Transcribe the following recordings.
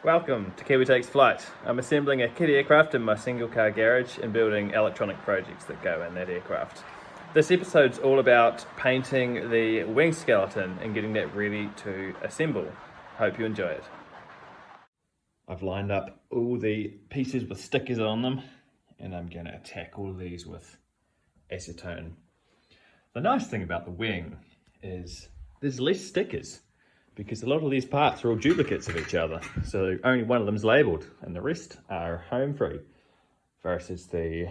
Welcome to Kiwi Takes Flight. I'm assembling a kit aircraft in my single car garage and building electronic projects that go in that aircraft. This episode's all about painting the wing skeleton and getting that ready to assemble. Hope you enjoy it. I've lined up all the pieces with stickers on them and I'm going to attack all of these with acetone. The nice thing about the wing is there's less stickers, because a lot of these parts are all duplicates of each other. So only one of them is labelled and the rest are home free. Versus the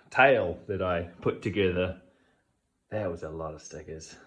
tail that I put together, that was a lot of stickers.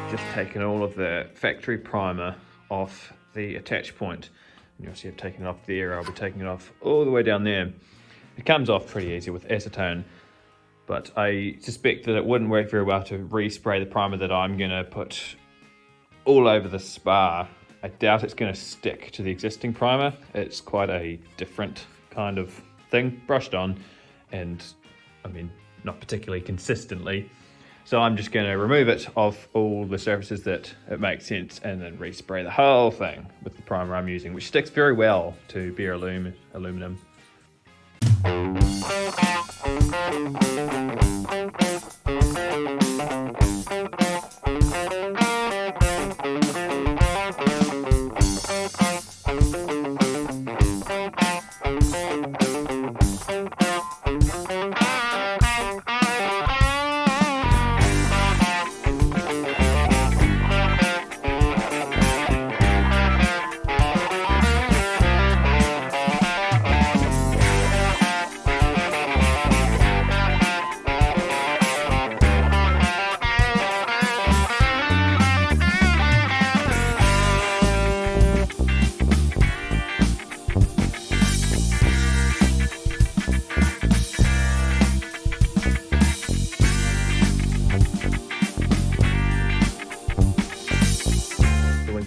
Just taken all of the factory primer off the attach point. And you'll see I've taken it off there. I'll be taking it off all the way down there. It comes off pretty easy with acetone, but I suspect that it wouldn't work very well to respray the primer that I'm gonna put all over the spar. I doubt it's gonna stick to the existing primer. It's quite a different kind of thing, brushed on, and I mean, not particularly consistently. So I'm just going to remove it off all the surfaces that it makes sense and then respray the whole thing with the primer I'm using, which sticks very well to bare aluminum.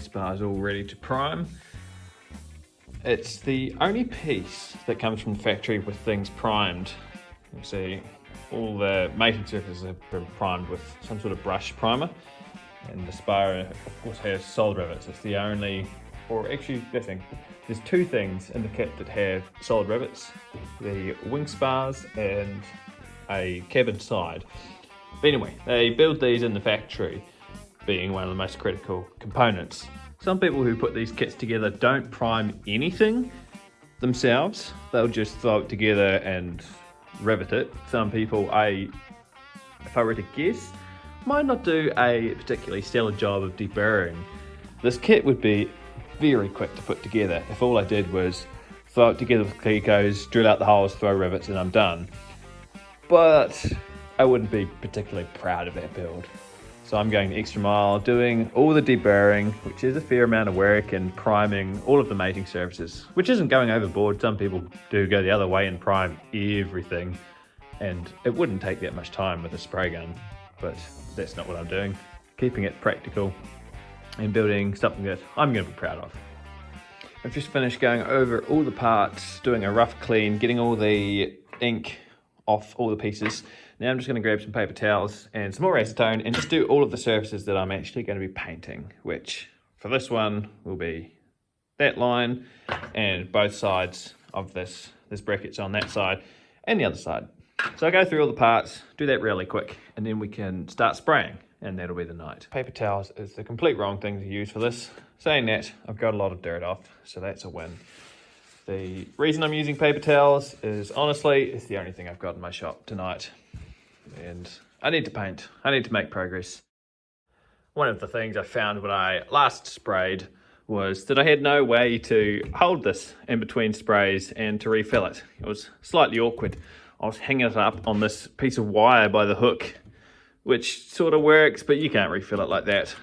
Spar is all ready to prime. It's the only piece that comes from the factory with things primed. You see all the mating surfaces have been primed with some sort of brush primer, and the spar of course has solid rivets. It's the only, or actually there's two things in the kit that have solid rivets, the wing spars and a cabin side. But anyway, they build these in the factory, being one of the most critical components. Some people who put these kits together don't prime anything themselves. They'll just throw it together and rivet it. Some people, if I were to guess, might not do a particularly stellar job of deburring. This kit would be very quick to put together if all I did was throw it together with Clecos, drill out the holes, throw rivets, and I'm done. But I wouldn't be particularly proud of that build. So I'm going the extra mile, doing all the deburring, which is a fair amount of work, and priming all of the mating surfaces, which isn't going overboard. Some people do go the other way and prime everything, and it wouldn't take that much time with a spray gun, but that's not what I'm doing. Keeping it practical and building something that I'm going to be proud of. I've just finished going over all the parts, doing a rough clean, getting all the ink off all the pieces. Now I'm just going to grab some paper towels and some more acetone and just do all of the surfaces that I'm actually going to be painting, which for this one will be that line and both sides of this. There's brackets on that side and the other side. So I go through all the parts, do that really quick, and then we can start spraying, and that'll be the night. Paper towels is the complete wrong thing to use for this. Saying that, I've got a lot of dirt off, so that's a win. The reason I'm using paper towels is, honestly, it's the only thing I've got in my shop tonight. And I need to paint. I need to make progress. One of the things I found when I last sprayed was that I had no way to hold this in between sprays and to refill it. It was slightly awkward. I was hanging it up on this piece of wire by the hook, which sort of works, but you can't refill it like that.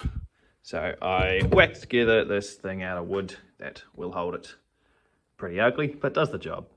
So I whacked together this thing out of wood that will hold it. Pretty ugly, but does the job.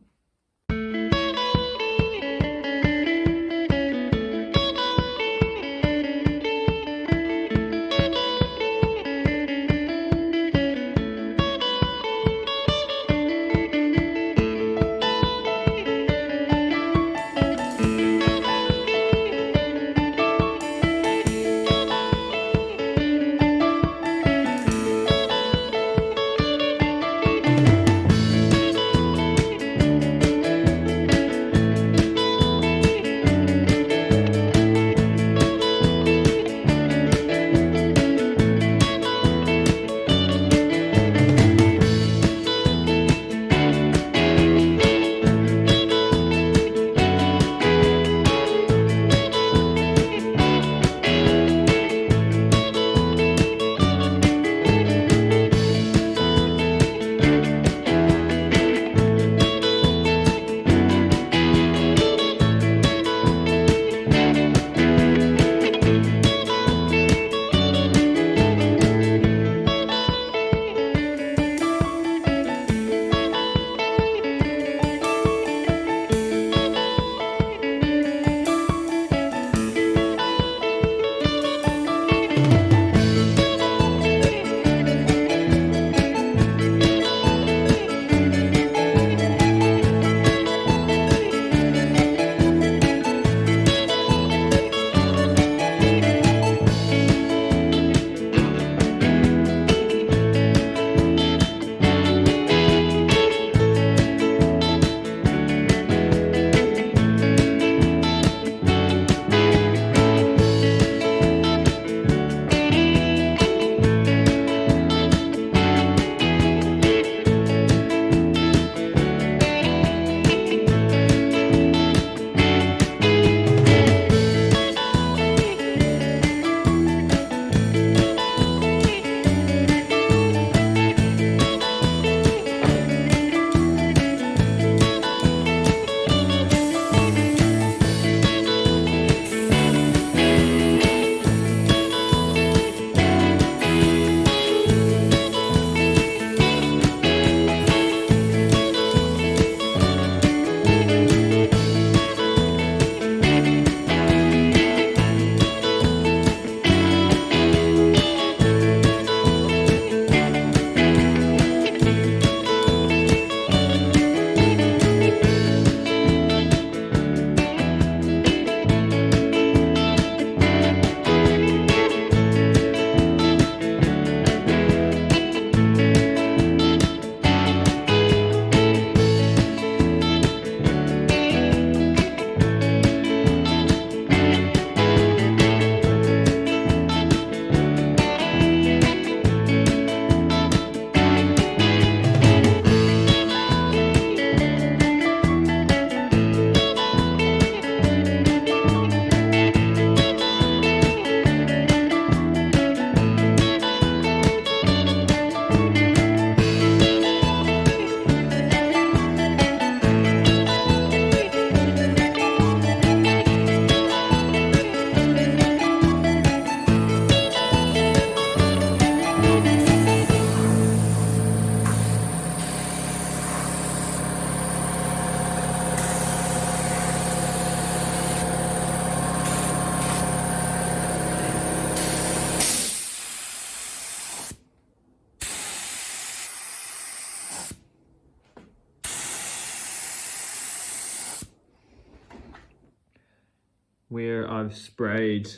Where I've sprayed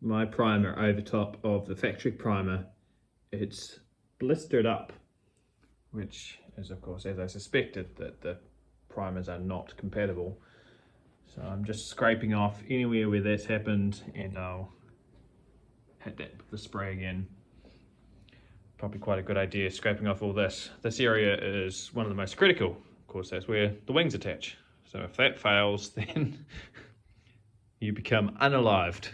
my primer over top of the factory primer, it's blistered up, which is of course, as I suspected, that the primers are not compatible. So I'm just scraping off anywhere where that's happened, and I'll hit that with the spray again. Probably quite a good idea, scraping off all this. This area is one of the most critical. Of course, that's where the wings attach. So if that fails, then you become unalived.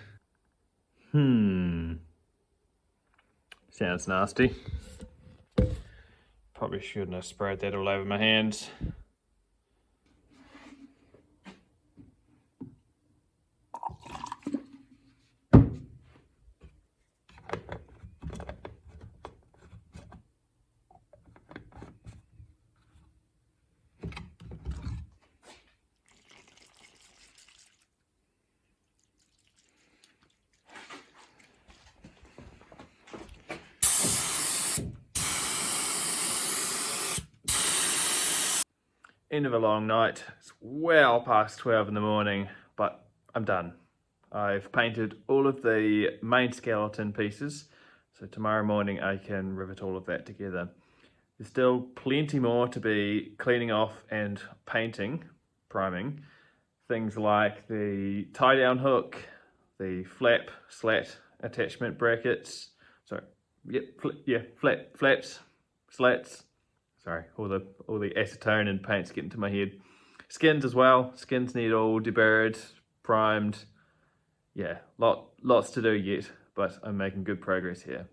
Sounds nasty. Probably shouldn't have sprayed that all over my hands. End of a long night. It's well past 12 in the morning, but I'm done. I've painted all of the main skeleton pieces, so tomorrow morning I can rivet all of that together. There's still plenty more to be cleaning off and painting, priming. Things like the tie-down hook, the flap, slat attachment brackets, flaps, slats. Sorry, all the acetone and paint's getting to my head. Skins as well. Skins need all deburred, primed. Yeah, lots to do yet, but I'm making good progress here.